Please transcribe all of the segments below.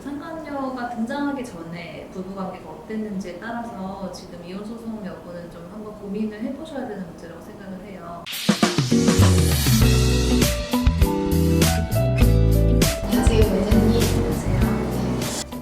상간녀가 등장하기 전에 부부관계가 어땠는지에 따라서 지금 이혼 소송 여부는 좀 한번 고민을 해보셔야 되는 문제라고 생각을 해요. 안녕하세요, 원장님. 안녕하세요.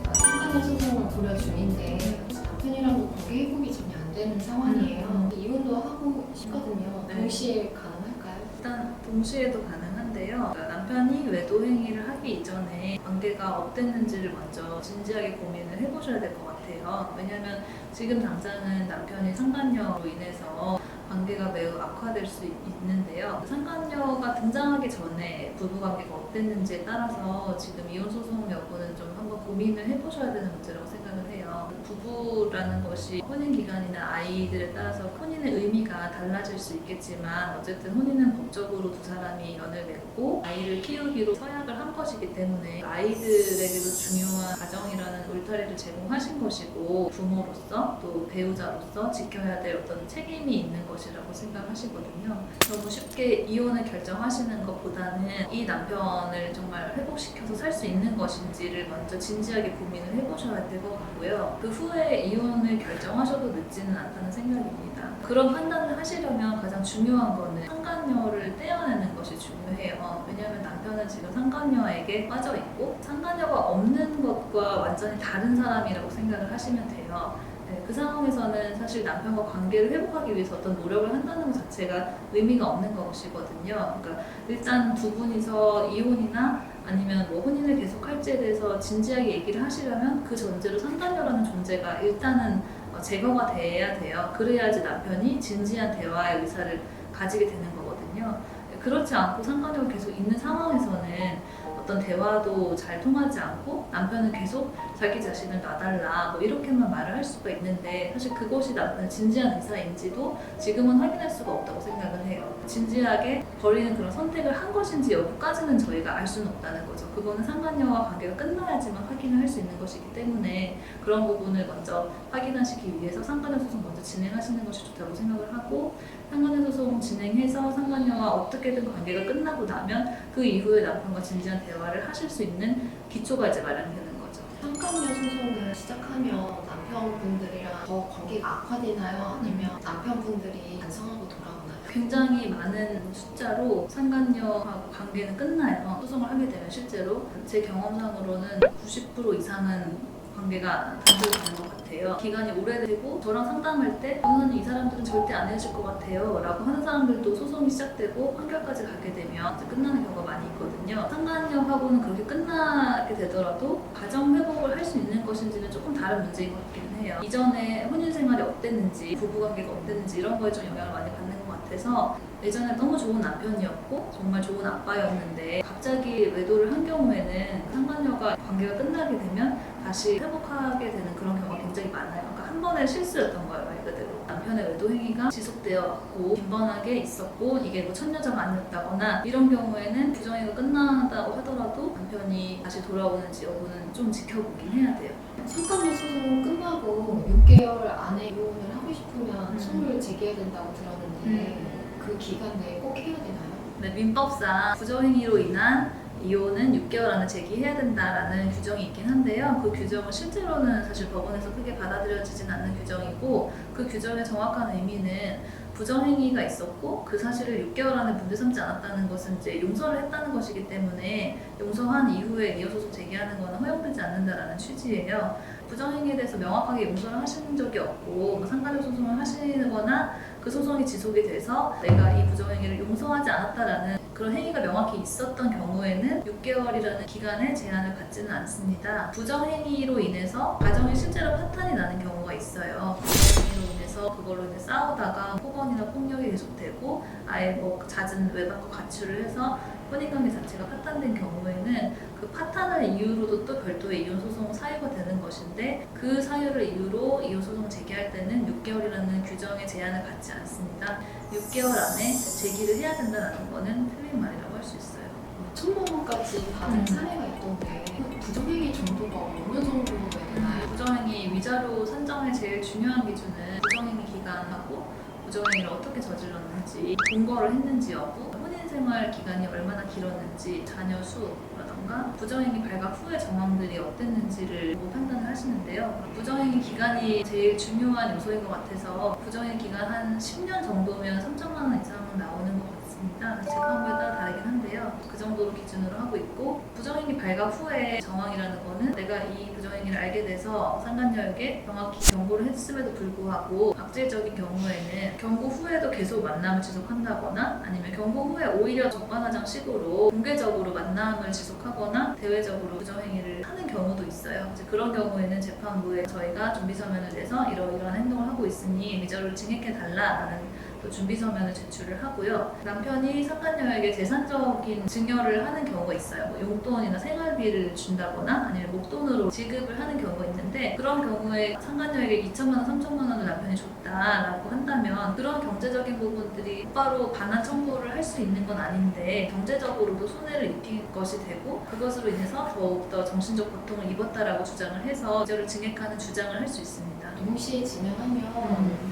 제가 상간녀 소송을 고려 중인데 남편이랑도 관계 회복이 전혀 안 되는 상황이에요. 이혼도 하고 싶거든요. 네. 동시에 가능할까요? 일단 동시에도 가능한데요. 그러니까 남편이 외도 행위를 하기 이전에 관계가 어땠는지를 먼저 진지하게 고민을 해보셔야 될 것 같아요. 왜냐하면 지금 당장은 남편이 상간녀로 인해서 관계가 매우 악화될 수 있는데요. 상간녀가 등장하기 전에 부부관계가 어땠는지에 따라서 지금 이혼 소송 여부는 좀 한번 고민을 해보셔야 되는 문제라고 생각을 해요. 부부라는 것이 혼인 기간이나 아이들에 따라서 혼인의 의미가 달라질 수 있겠지만 어쨌든 혼인은 법적으로 두 사람이 연을 맺고 아이를 키우기로 서약을 한 것이기 때문에 아이들에게도 중요한 가정이라는 울타리를 제공하신 것이고 부모로서 또 배우자로서 지켜야 될 어떤 책임이 있는 것이라고 생각하시거든요. 너무 쉽게 이혼을 결정하시는 것보다는 이 남편을 정말 회복시켜서 살 수 있는 것인지를 먼저 진지하게 고민을 해보셔야 될 것 같고요. 그 후에 이혼을 결정하셔도 늦지는 않다는 생각입니다. 그런 판단을 하시려면 가장 중요한 거는 상간녀를 떼어내는 것이 중요해요. 왜냐하면 남편은 지금 상간녀에게 빠져있고 상간녀가 없는 것과 완전히 다른 사람이라고 생각을 하시면 돼요. 네, 그 상황에서는 사실 남편과 관계를 회복하기 위해서 어떤 노력을 한다는 것 자체가 의미가 없는 것이거든요. 그러니까 일단 두 분이서 이혼이나 아니면 뭐 혼인을 계속할지에 대해서 진지하게 얘기를 하시려면 그 전제로 상간녀라는 존재가 일단은 제거가 돼야 돼요. 그래야지 남편이 진지한 대화의 의사를 가지게 되는 거거든요. 그렇지 않고 상간녀가 계속 있는 상황에서는 어떤 대화도 잘 통하지 않고 남편은 계속 자기 자신을 놔달라 뭐 이렇게만 말을 할 수가 있는데 사실 그것이 남편의 진지한 의사인지도 지금은 확인할 수가 없다고 생각을 해요. 진지하게 버리는 그런 선택을 한 것인지 여부까지는 저희가 알 수는 없다는 거죠. 그거는 상간녀와 관계가 끝나야지만 확인을 할 수 있는 것이기 때문에 그런 부분을 먼저 확인하시기 위해서 상간녀 소송 먼저 진행하시는 것이 좋다고 생각을 하고 상간녀 소송 진행해서 상간녀와 어떻게든 관계가 끝나고 나면 그 이후에 남편과 진지한 대화를 하실 수 있는 기초가 이제 마련되는 거죠. 상간녀 소송을 시작하면 남편분들이랑 더 관계가 악화되나요? 아니면 남편분들이 반성하고 돌아오나요? 굉장히 많은 숫자로 상간녀하고 관계는 끝나요. 소송을 하게 되면 실제로 제 경험상으로는 90% 이상은 관계가 단절되는 것 같아요. 기간이 오래되고 저랑 상담할 때 변호사님 이 사람들은 절대 안 해줄 것 같아요 라고 하는 사람들도 소송이 시작되고 판결까지 가게 되면 이제 끝나는 경우가 많이 있거든요. 상간녀하고는 그렇게 끝나게 되더라도 가정 회복을 할 수 있는 것인지는 조금 다른 문제인 것 같기는 해요. 이전에 혼인 생활이 어땠는지 부부관계가 어땠는지 이런 거에 좀 영향을 많이 받는 것 같아서 예전에 너무 좋은 남편이었고 정말 좋은 아빠였는데 갑자기 외도를 한 경우에는 상간녀가 관계가 끝나게 되면 다시 회복하게 되는 그런 경우가 굉장히 많아요. 그러니까 한 번의 실수였던 거예요, 말 그대로. 남편의 외도 행위가 지속되어 왔고 빈번하게 있었고 이게 뭐 첫여자가 아니었다거나 이런 경우에는 규정이가 끝나다고 하더라도 남편이 다시 돌아오는지 여부는 좀 지켜보긴 해야 돼요. 상간녀 소송 끝나고 6개월 안에 이혼을 하고 싶으면 소를 제기해야 된다고 들었는데 그 기간 내에 꼭 해야 되나요? 네, 민법상 부정행위로 인한 이혼은 6개월 안에 제기해야 된다라는 규정이 있긴 한데요. 그 규정은 실제로는 사실 법원에서 크게 받아들여지진 않는 규정이고 그 규정의 정확한 의미는 부정행위가 있었고 그 사실을 6개월 안에 문제 삼지 않았다는 것은 이제 용서를 했다는 것이기 때문에 용서한 이후에 이혼소송 제기하는 것은 허용되지 않는다라는 취지예요. 부정행위에 대해서 명확하게 용서를 하시는 적이 없고 상간녀 소송을 하시거나 그 소송이 지속이 돼서 내가 이 부정행위를 용서하지 않았다라는 그런 행위가 명확히 있었던 경우에는 6개월이라는 기간에 제한을 받지는 않습니다. 부정행위로 인해서 가정이 실제로 파탄이 나는 경우가 있어요. 부정행위로 인해서 그걸로 이제 싸우다가 폭언이나 폭력이 계속되고 아예 뭐 잦은 외박과 가출을 해서 혼인관계 자체가 파탄된 경우에는 그 파탄을 이유로도 또 별도의 이혼소송 사유가 되는 것인데 그 사유를 이유로 이혼소송 제기할 때는 6개월이라는 규정의 제한을 받지 않습니다. 6개월 안에 제기를 해야 된다는 거는 틀린 말이라고 할 수 있어요. 1,000만 원까지 받은 사례가 있던데 부정행위 정도가 어느 정도 되나요? 부정행위 위자료 산정의 제일 중요한 기준은 부정행위 기간하고 부정행위를 어떻게 저질렀는지, 동거를 했는지 여부, 혼인 성생활 기간이 얼마나 길었는지, 자녀 수라던가 부정행위 발각 후의 정황들이 어땠는지를 보고 판단을 하시는데요. 부정행위 기간이 제일 중요한 요소인 것 같아서 부정행위 기간 한 10년 정도면 3천만 원 이상은 나오는 것 같습니다. 재판부에 따라 다르긴 한데요. 그 정도로 기준으로 하고 있고, 부정행위 발각 후의 정황이라는 거는 내가 이 부정행위를 알게 돼서 상간녀에게 정확히 경고를 했음에도 불구하고 악질적인 경우에는 경고 후에도 계속 만남을 지속한다거나 아니면 경고 후에 오히려 적반하장식으로 공개적으로 만남을 지속하거나 대외적으로 부정행위를 하는 경우도 있어요. 이제 그런 경우에는 재판부에 저희가 준비서면을 내서 이러이러한 행동을 하고 있으니 미저를 증액해달라라는 또 준비서면을 제출을 하고요. 남편이 상간녀에게 재산적인 증여를 하는 경우가 있어요. 뭐 용돈이나 생활비를 준다거나 아니면 목돈으로 지급을 하는 경우가 있는데, 그런 경우에 상간녀에게 2천만 원, 3천만 원을 남편이 줬다라고 한다면 그런 경제적인 부분들이 바로 반환 청구를 할 수 있는 건 아닌데 경제적으로도 손해를 입힌 것이 되고 그것으로 인해서 더욱더 정신적 고통을 입었다라고 주장을 해서 미저를 증액하는 주장을 할 수 있습니다. 동시에 진행하면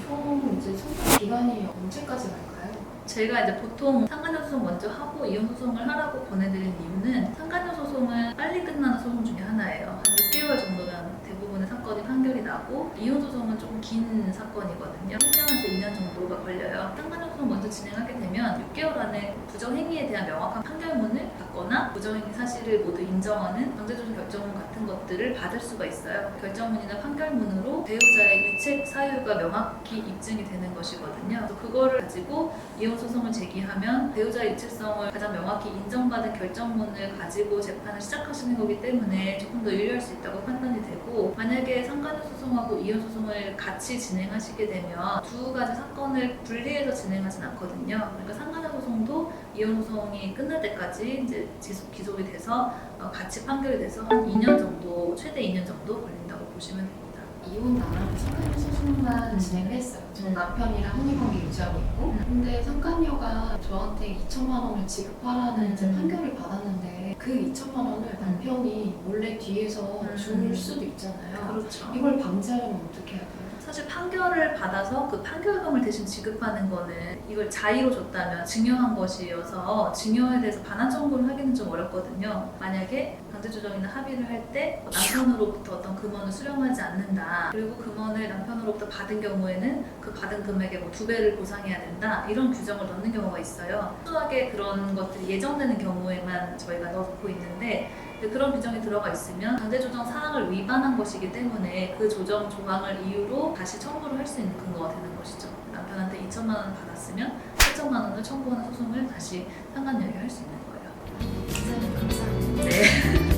총 이제 소송 기간이 언제까지 갈까요? 제가 이제 보통 상간녀 소송 먼저 하고 이혼 소송을 하라고 보내드린 이유는 상간녀 소송은 빨리 끝나는 소송 중에 하나예요. 한 6개월 정도면 대부분의 사건이 판결이 나고, 이혼 소송은 조금 긴 사건이거든요. 1년에서 2년 정도가 걸려요. 상간녀 소송 먼저 진행하게 되면 6개월 안에 부정행위에 대한 명확한 판결문을 받거나 부정행위 사실을 모두 인정하는 강제조정 결정문 같은 것들을 받을 수가 있어요. 결정문이나 판결문으로 배우자의 유책 사유가 명확히 입증이 되는 것이거든요. 그래서 그거를 가지고 이혼 소송을 제기하면 배우자의 유책성을 가장 명확히 인정받은 결정문을 가지고 재판을 시작하시는 거기 때문에 조금 더 유리할 수 있다고 판단이 되고, 만약에 상간녀 소송하고 이혼 소송을 같이 진행하시게 되면 두 가지 사건을 분리해서 진행하진 않거든요. 그러니까 상간녀 소송도 이혼 소송이 끝날 때까지 이제 기속이 돼서 같이 판결이 돼서 한 2년 정도, 최대 2년 정도 걸린다고 보시면 됩니다. 이혼 나랑 상간녀 소송만 진행을 했어요. 저는 남편이랑 합의관계 유지하고 있고, 근데 상간녀가 저한테 2천만 원을 지급하라는 이제 판결을 받았는데 그 2천만 원을 남편이 몰래 뒤에서 줄 수도 있잖아요. 그렇죠. 이걸 방지하려면 어떻게 해야 돼요? 사실 판결을 받아서 그 판결금을 대신 지급하는 거는 이걸 자의로 줬다면 증여한 것이어서 증여에 대해서 반환 청구를 하기는 좀 어렵거든요. 만약에 강제조정이나 합의를 할 때 남편으로부터 어떤 금원을 수령하지 않는다, 그리고 금원을 남편으로부터 받은 경우에는 그 받은 금액의 뭐 2배를 보상해야 된다, 이런 규정을 넣는 경우가 있어요. 소소하게 그런 것들이 예정되는 경우에만 저희가 넣고 있는데, 그런 규정이 들어가 있으면 강제조정 사항을 위반한 것이기 때문에 그 조정 조항을 이유로 다시 청구를 할 수 있는 근거가 되는 것이죠. 남편한테 2천만 원 받았으면 8천만 원을 청구하는 소송을 다시 상간녀에게 할 수 있는 거예요. 기자님 감사합니다. 네.